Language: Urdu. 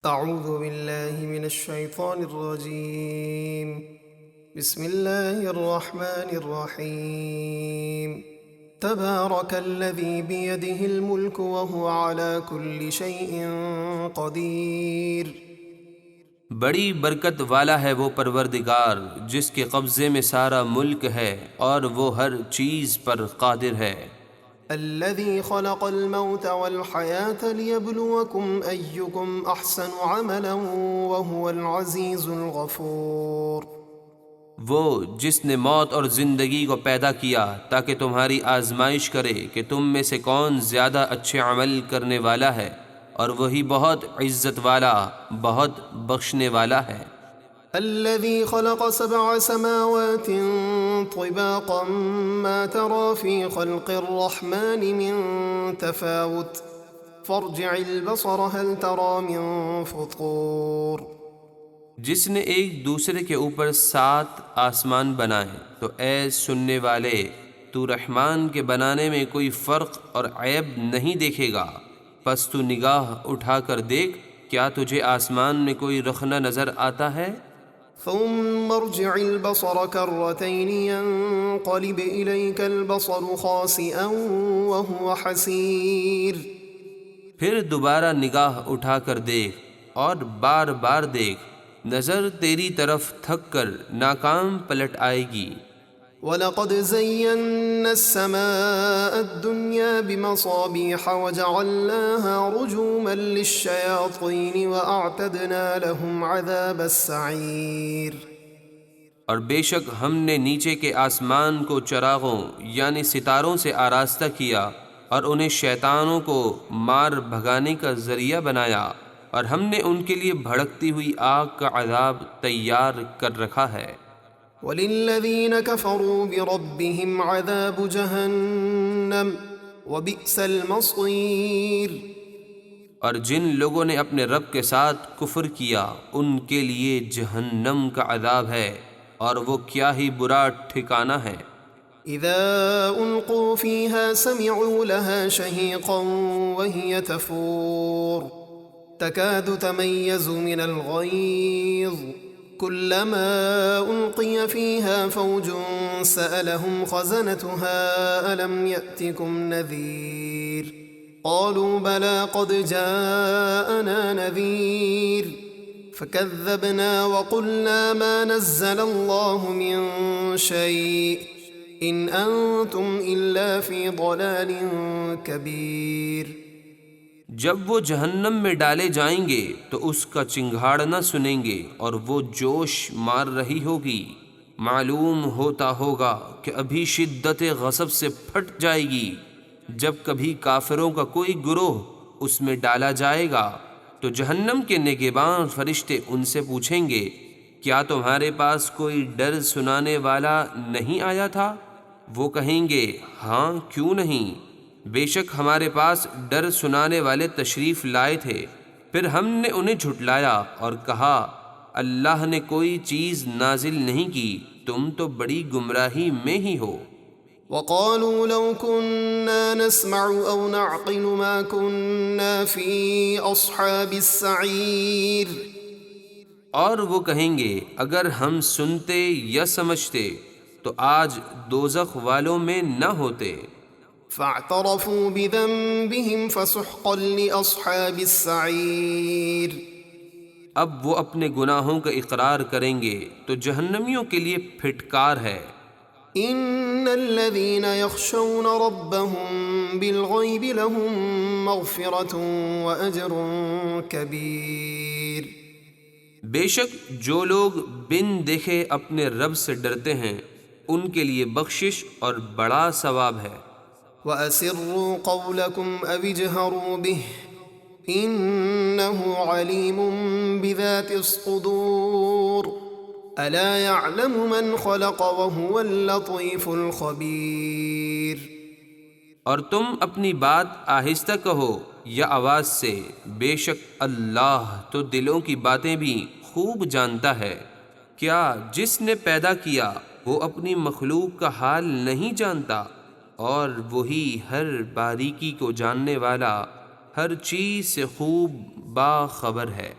اعوذ باللہ من الشیطان الرجیم بسم اللہ الرحمن الرحیم تبارک الذی بیدہ الملک وہو علی کل شیء قدیر۔ بڑی برکت والا ہے وہ پروردگار جس کے قبضے میں سارا ملک ہے اور وہ ہر چیز پر قادر ہے۔ الذي خلق الموت والحياة ليبلوكم أيكم أحسن عملا وهو العزيز الغفور۔ وہ جس نے موت اور زندگی کو پیدا کیا تاکہ تمہاری آزمائش کرے کہ تم میں سے کون زیادہ اچھے عمل کرنے والا ہے، اور وہی بہت عزت والا، بہت بخشنے والا ہے۔ الذي خلق 7 سماوات طباقا ما ترى في خلق الرحمن من تفاوت فارجع البصر هل ترى من فطور۔ جس نے ایک دوسرے کے اوپر 7 آسمان بنائے، تو اے سننے والے، تو رحمان کے بنانے میں کوئی فرق اور عیب نہیں دیکھے گا، پس تو نگاہ اٹھا کر دیکھ، کیا تجھے آسمان میں کوئی رخنہ نظر آتا ہے؟ ثم ارجع البصر كرتين ينقلب إليك البصر خاسئا وهو حسير۔ پھر دوبارہ نگاہ اٹھا کر دیکھ اور بار بار دیکھ، نظر تیری طرف تھک کر ناکام پلٹ آئے گی۔ وَلَقَدْ زَيَّنَّا السَّمَاءَ الدُّنْيَا بِمَصَابِيحَ وَجَعَلْنَاهَا رُجُومًا لِلشَّيَاطِينِ وَأَعْتَدْنَا لَهُمْ عَذَابَ السَّعِيرِ۔ اور بے شک ہم نے نیچے کے آسمان کو چراغوں یعنی ستاروں سے آراستہ کیا اور انہیں شیطانوں کو مار بھگانے کا ذریعہ بنایا، اور ہم نے ان کے لیے بھڑکتی ہوئی آگ کا عذاب تیار کر رکھا ہے۔ وَلِلَّذِينَ كَفَرُوا بِرَبِّهِمْ عَذَابُ جَهَنَّمَ وَبِئْسَ الْمَصِيرُ۔ اور جن لوگوں نے اپنے رب کے ساتھ کفر کیا، ان کے لیے جہنم کا عذاب ہے، اور وہ کیا ہی برا ٹھکانہ ہے۔ اذا القوا فيها سمعوا لها شهيقا وهي تفور تكاد تميز من الغيظ كلما ألقي فيها فوج سألهم خزنتها ألم يأتكم نذير قالوا بلى قد جاءنا نذير فكذبنا وقلنا ما نزل الله من شيء ان انتم الا فی ضلال کبیر۔ جب وہ جہنم میں ڈالے جائیں گے تو اس کا چنگھاڑنا سنیں گے اور وہ جوش مار رہی ہوگی، معلوم ہوتا ہوگا کہ ابھی شدت غضب سے پھٹ جائے گی۔ جب کبھی کافروں کا کوئی گروہ اس میں ڈالا جائے گا تو جہنم کے نگہبان فرشتے ان سے پوچھیں گے، کیا تمہارے پاس کوئی ڈر سنانے والا نہیں آیا تھا؟ وہ کہیں گے، ہاں کیوں نہیں، بے شک ہمارے پاس ڈر سنانے والے تشریف لائے تھے۔ پھر ہم نے انہیں جھٹلایا اور کہا، اللہ نے کوئی چیز نازل نہیں کی، تم تو بڑی گمراہی میں ہی ہو۔ وقالوا لو كنا نسمع او نعقل ما كنا في اصحاب السعير۔ اور وہ کہیں گے، اگر ہم سنتے یا سمجھتے تو آج دوزخ والوں میں نہ ہوتے۔ فاعترفوا بذنبهم فسحقا لاصحاب السعير۔ اب وہ اپنے گناہوں کا اقرار کریں گے تو جہنمیوں کے لیے پھٹکار ہے۔ ان الذين يخشون ربهم بالغيب لهم مغفرة واجر كبير۔ بے شک جو لوگ بن دیکھے اپنے رب سے ڈرتے ہیں، ان کے لیے بخشش اور بڑا ثواب ہے۔ وَأَسِرُّوا قَوْلَكُمْ أَوِ اجْهَرُوا بِهِ إِنَّهُ عَلِيمٌ بِذَاتِ الصُّدُورِ أَلَا يَعْلَمُ مَنْ خَلَقَ وَهُوَ اللَّطِيفُ الْخَبِيرُ۔ اور تم اپنی بات آہستہ کہو یا آواز سے، بے شک اللہ تو دلوں کی باتیں بھی خوب جانتا ہے۔ کیا جس نے پیدا کیا وہ اپنی مخلوق کا حال نہیں جانتا؟ اور وہی ہر باریکی کو جاننے والا، ہر چیز سے خوب باخبر ہے۔